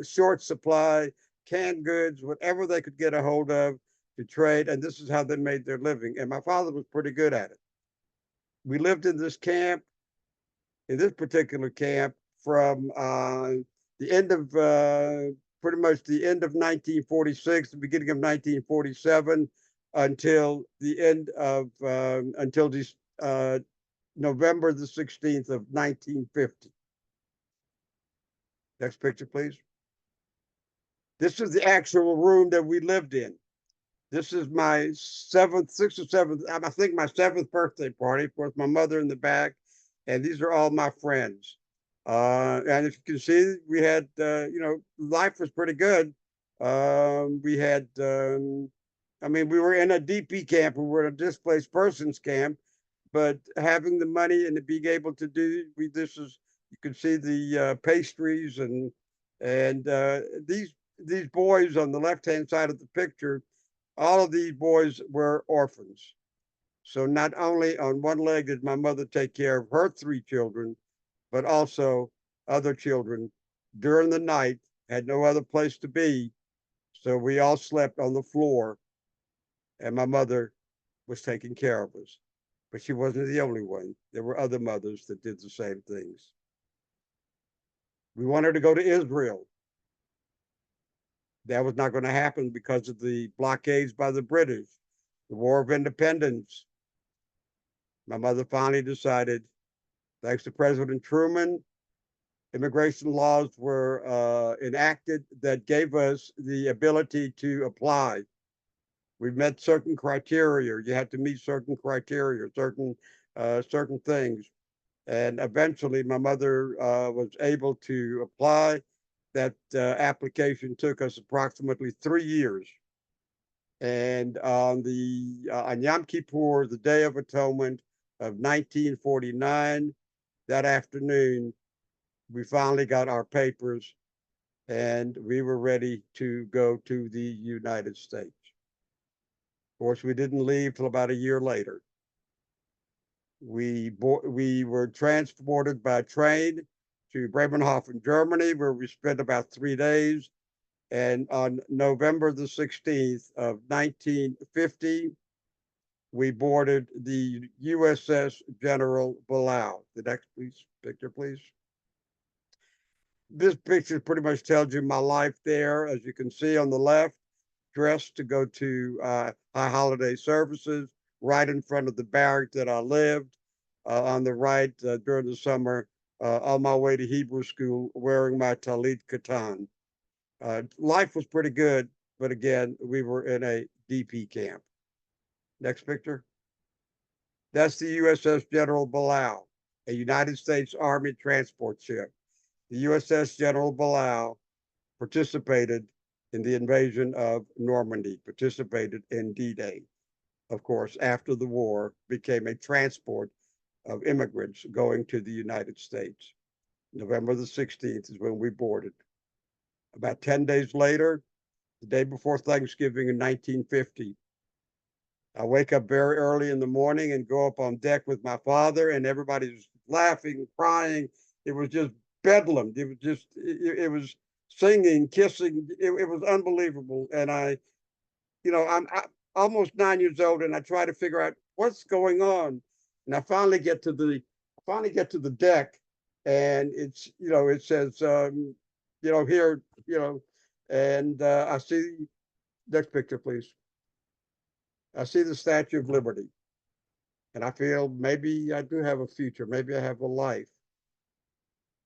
short supply, canned goods, whatever they could get a hold of to trade. And this is how they made their living. And my father was pretty good at it. We lived in this camp, in this particular camp, from the end of pretty much the end of 1946, the beginning of 1947, until the end of until this November the 16th of 1950. Next picture, please. This is the actual room that we lived in. This is my sixth or seventh, I think my seventh birthday party. Of course, my mother in the back, and these are all my friends. And if you can see, we had, life was pretty good. We had, we were in a DP camp, we were in a displaced persons camp, but having the money and being able to do, You can see the pastries and these boys on the left-hand side of the picture, all of these boys were orphans. So not only on one leg did my mother take care of her three children, but also other children during the night, had no other place to be. So we all slept on the floor, and my mother was taking care of us. But she wasn't the only one. There were other mothers that did the same things. We wanted to go to Israel. That was not going to happen because of the blockades by the British, the War of Independence. My mother finally decided, thanks to President Truman, immigration laws were enacted that gave us the ability to apply. We met certain criteria. You had to meet certain criteria, certain things. And eventually my mother was able to apply. That application took us approximately 3 years. And on Yom Kippur, the Day of Atonement of 1949, that afternoon, we finally got our papers and we were ready to go to the United States. Of course, we didn't leave till about a year later. We were transported by train to Bremerhaven, Germany, where we spent about 3 days. And on November the 16th of 1950, we boarded the USS General Belau. The next picture, please. This picture pretty much tells you my life there. As you can see on the left, dressed to go to high holiday services right in front of the barrack that I lived. On the right, during the summer, on my way to Hebrew school, wearing my talit katan. Life was pretty good, but again, we were in a DP camp. Next picture. That's the USS General Belau, a United States Army transport ship. The USS General Belau participated in the invasion of Normandy, participated in D-Day. Of course, after the war, became a transport of immigrants going to the United States. November the 16th is when we boarded. About 10 days later, the day before Thanksgiving in 1950, I wake up very early in the morning and go up on deck with my father, and everybody's laughing, crying. It was just bedlam. It was singing, kissing. It was unbelievable. And I'm almost 9 years old, and I try to figure out what's going on. And I finally get to the deck, and it says, here, and I see, next picture, please. I see the Statue of Liberty, and I feel maybe I do have a future. Maybe I have a life.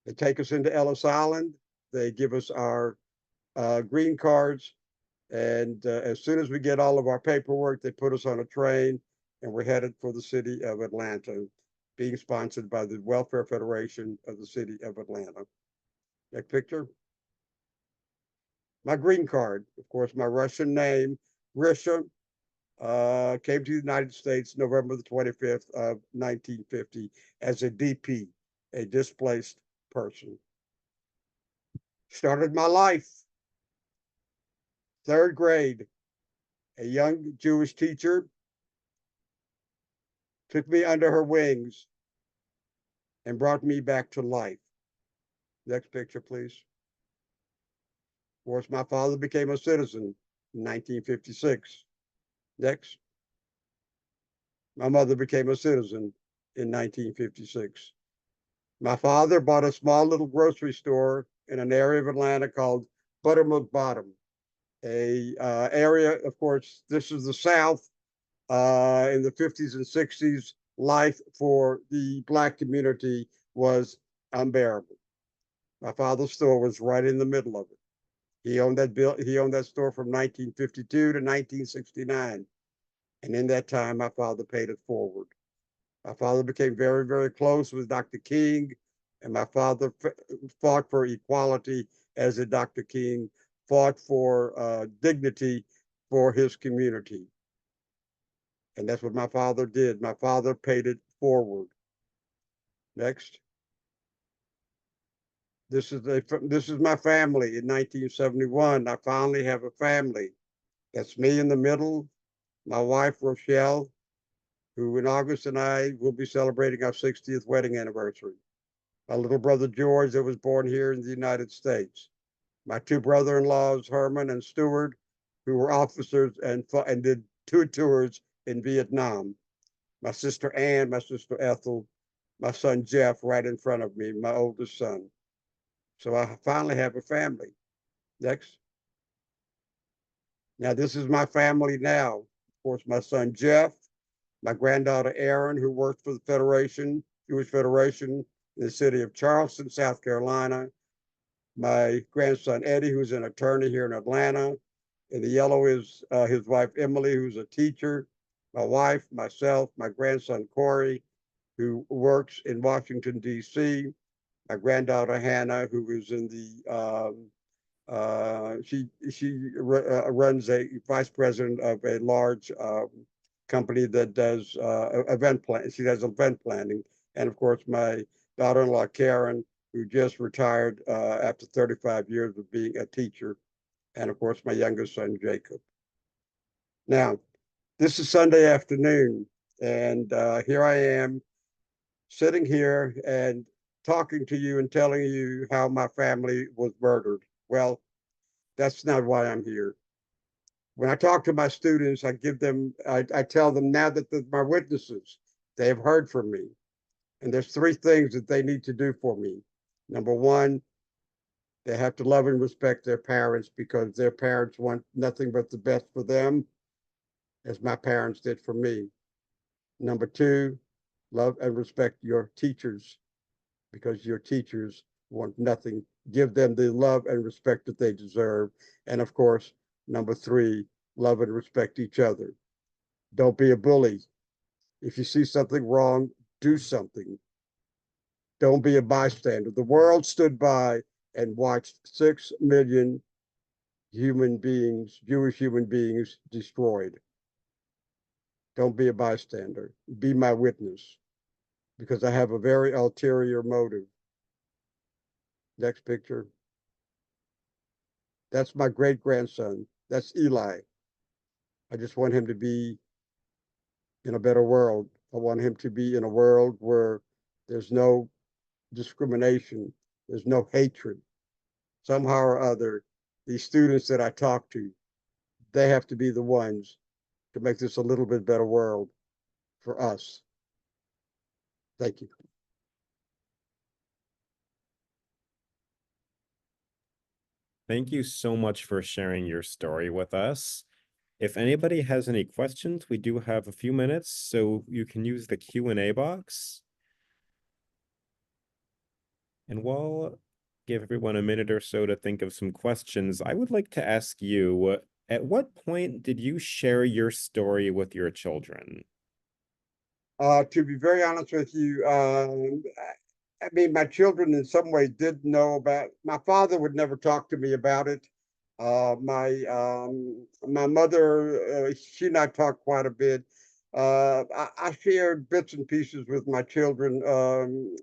They take us into Ellis Island. They give us our green cards. And as soon as we get all of our paperwork, they put us on a train and we're headed for the city of Atlanta, being sponsored by the Welfare Federation of the city of Atlanta. Next picture. My green card, of course, my Russian name, Grisha, came to the United States November the 25th of 1950 as a DP, a displaced person. Started my life. Third grade, a young Jewish teacher took me under her wings and brought me back to life. Next picture, please. Of course, my father became a citizen in 1956. Next. My mother became a citizen in 1956. My father bought a small little grocery store in an area of Atlanta called Buttermilk Bottom, a area, of course, this is the South. In the 50s and 60s, life for the Black community was unbearable. My father's store was right in the middle of it. He owned that store from 1952 to 1969. And in that time, my father paid it forward. My father became very, very close with Dr. King, and my father fought for equality as a Dr. King fought for dignity for his community. And that's what my father did. My father paid it forward. Next. this is my family. In 1971, I finally have a family. That's me in the middle, my wife Rochelle, who in August and I will be celebrating our 60th wedding anniversary. My little brother George, that was born here in the United States. My two brother-in-laws, Herman and Stuart, who were officers and did two tours in Vietnam. My sister Ann, my sister Ethel, my son Jeff, right in front of me, my oldest son. So I finally have a family. Next. Now, this is my family now. Of course, my son Jeff, my granddaughter Erin, who works for the Federation, Jewish Federation in the city of Charleston, South Carolina. My grandson Eddie, who's an attorney here in Atlanta. And the yellow is his wife Emily, who's a teacher. My wife, myself, my grandson Corey, who works in Washington, D.C. My granddaughter Hannah, who is in the she runs a vice president of a large company that does event plan. She does event planning, and of course my daughter-in-law Karen, who just retired after 35 years of being a teacher, and of course my youngest son Jacob. Now, this is Sunday afternoon, and here I am sitting here and talking to you and telling you how my family was murdered. Well, that's not why I'm here. When I talk to my students, I tell them now that they're my witnesses, they have heard from me. And there's three things that they need to do for me. Number one, they have to love and respect their parents because their parents want nothing but the best for them, as my parents did for me. Number two, love and respect your teachers because your teachers want nothing. Give them the love and respect that they deserve. And of course, number three, love and respect each other. Don't be a bully. If you see something wrong, do something. Don't be a bystander. The world stood by and watched 6 million human beings, Jewish human beings, destroyed. Don't be a bystander. Be my witness because I have a very ulterior motive. Next picture. That's my great grandson. That's Eli. I just want him to be in a better world. I want him to be in a world where there's no discrimination, there's no hatred. Somehow or other, these students that I talk to, they have to be the ones to make this a little bit better world for us. Thank you. Thank you so much for sharing your story with us. If anybody has any questions, we do have a few minutes, so you can use the Q&A box. And we'll give everyone a minute or so to think of some questions. I would like to ask you, at what point did you share your story with your children? To be very honest with you, I mean, my children in some ways did know about. My father would never talk to me about it. My mother, she and I talked quite a bit. I shared bits and pieces with my children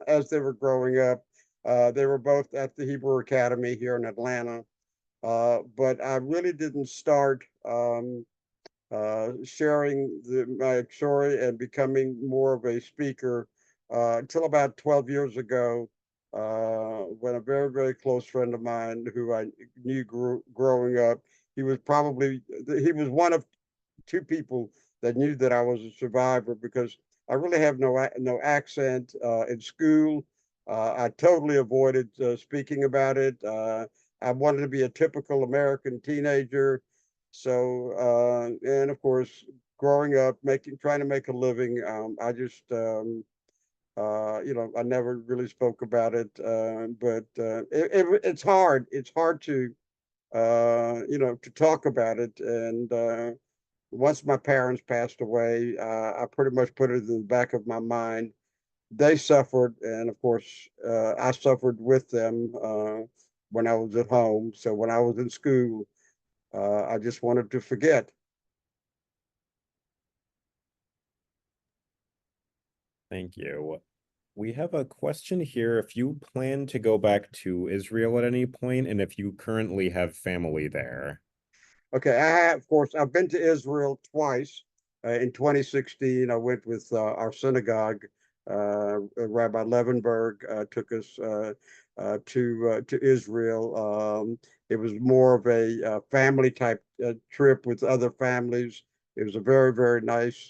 as they were growing up. They were both at the Hebrew Academy here in Atlanta, but I really didn't start sharing my story and becoming more of a speaker until about 12 years ago, when a very, very close friend of mine who I knew growing up, he was one of two people that knew that I was a survivor because I really have no accent in school. I totally avoided speaking about it. I wanted to be a typical American teenager. So, and of course, growing up, trying to make a living, I just, I never really spoke about it. But it's hard. It's hard to, to talk about it. And once my parents passed away, I pretty much put it in the back of my mind. They suffered, and of course, I suffered with them when I was at home. So when I was in school, I just wanted to forget. Thank you. We have a question here. If you plan to go back to Israel at any point, and if you currently have family there. Okay, of course, I've been to Israel twice. In 2016, I went with our synagogue. Rabbi Levenberg took us to Israel. It was more of a family type trip with other families. It was a very, very nice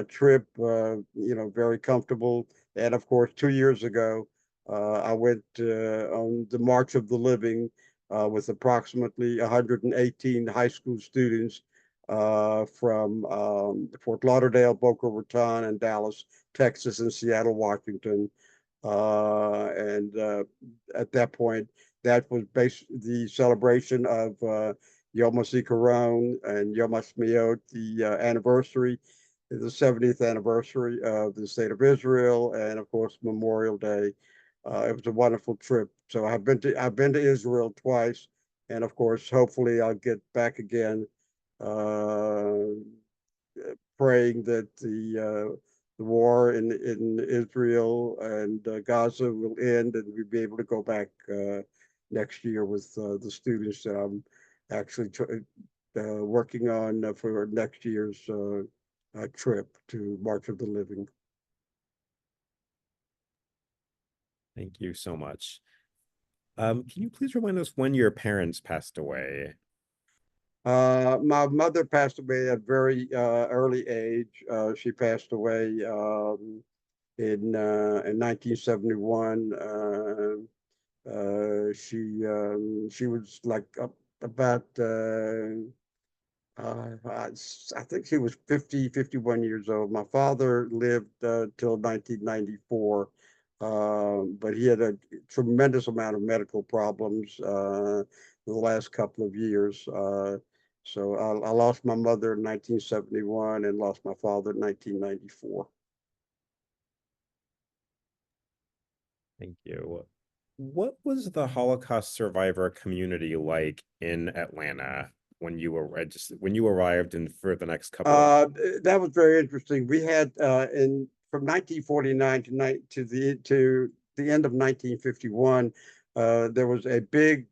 trip, very comfortable. And of course, 2 years ago, I went on the March of the Living with approximately 118 high school students from Fort Lauderdale, Boca Raton, and Dallas, Texas, and Seattle, Washington. And at that point, that was the celebration of Yom HaZikaron and Yom HaShmiot, the anniversary, the 70th anniversary of the State of Israel, and of course Memorial Day. It was a wonderful trip. So I've been to Israel twice, and of course, hopefully, I'll get back again. Uh, Praying that the war in Israel and Gaza will end, and we'll be able to go back next year with the students that I'm actually working on for next year's trip to March of the Living. Thank you so much. Can you please remind us when your parents passed away? My mother passed away at a very early age. She passed away in 1971. She was like about I think she was 50, 51 years old. My father lived till 1994, but he had a tremendous amount of medical problems the last couple of years. So I lost my mother in 1971 and lost my father in 1994. Thank you. What was the Holocaust survivor community like in Atlanta when you were just when you arrived and for the next couple of Uh, that was very interesting. We had in from 1949 to the end of 1951, there was a big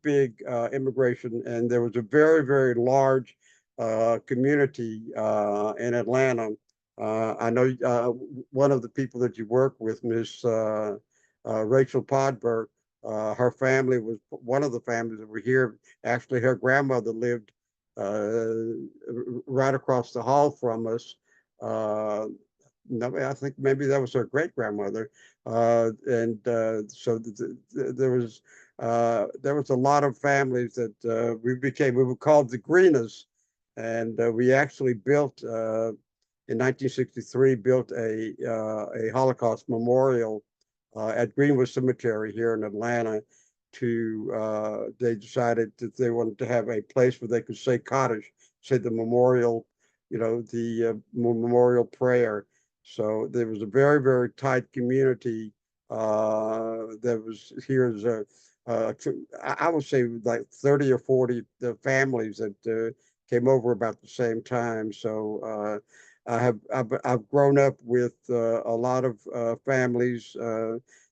immigration, and there was a very, very large community in Atlanta. I know one of the people that you work with, Miss Rachel Podberg. Her family was one of the families that were here. Actually, her grandmother lived uh, right across the hall from us. Uh, no, I think maybe that was her great grandmother, and so there was a lot of families that we were called the Greeners, and we actually built in 1963 built a Holocaust memorial at Greenwood Cemetery here in Atlanta. They decided that they wanted to have a place where they could say cottage, say the memorial, the memorial prayer. So there was a very, very tight community that was here. I would say like 30 or 40 families that came over about the same time. So I've grown up with a lot of families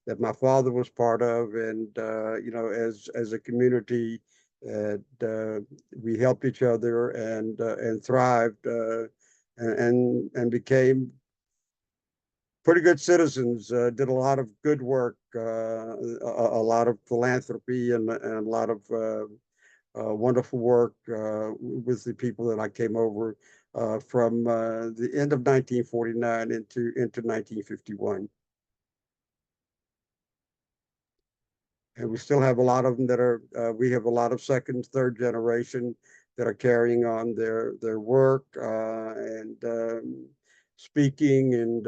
that my father was part of, and as a community, and we helped each other and thrived and became pretty good citizens. Did a lot of good work, a lot of philanthropy, and a lot of wonderful work with the people that I came over from the end of 1949 into 1951. And we still have a lot of them that are, we have a lot of second, third generation that are carrying on their work and speaking. And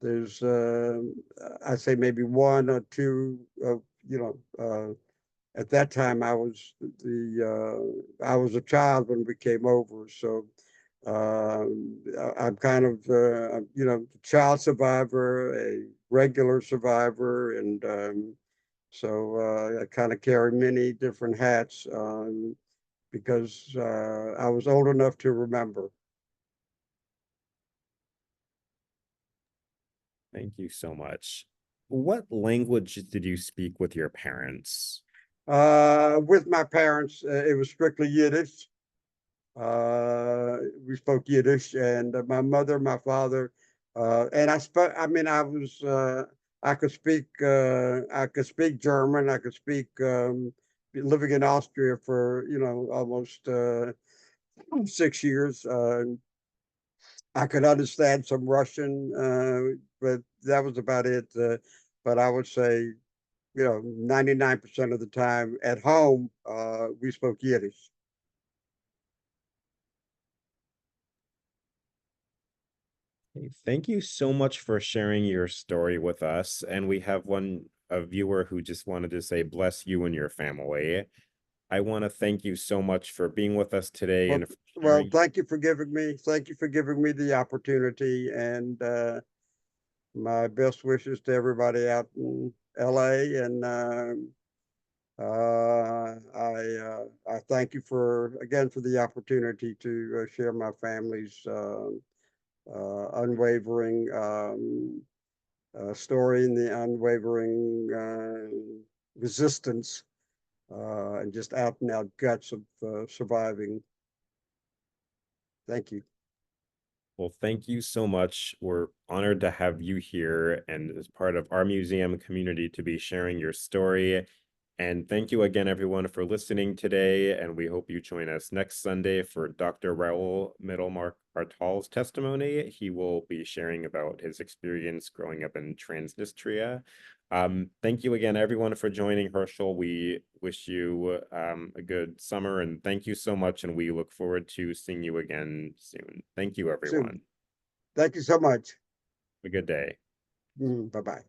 there's, I say maybe one or two, at that time I was a child when we came over. So I'm kind of, child survivor, a regular survivor, and so I kind of carry many different hats because I was old enough to remember. Thank you so much. What language did you speak with your parents? With my parents, it was strictly Yiddish. We spoke Yiddish, and my mother, my father, and I spoke. I mean, I could speak German. I could speak. Living in Austria for almost 6 years. I could understand some Russian, but that was about it. But I would say, 99% of the time at home, we spoke Yiddish. Hey, thank you so much for sharing your story with us. And we have a viewer who just wanted to say, bless you and your family. I want to thank you so much for being with us today Well, and for well, sharing. thank you for giving me the opportunity, and my best wishes to everybody out in LA. And I thank you for the opportunity to share my family's unwavering story and the unwavering resistance and just out and out guts of surviving. Thank you. Well, thank you so much. We're honored to have you here and as part of our museum community to be sharing your story. And thank you again, everyone, for listening today. And we hope you join us next Sunday for Dr. Raul Middlemark Artal's testimony. He will be sharing about his experience growing up in Transnistria. Thank you again, everyone, for joining Herschel. We wish you a good summer and thank you so much. And we look forward to seeing you again soon. Thank you, Soon. everyone. Thank you so much. Have a good day. Bye bye.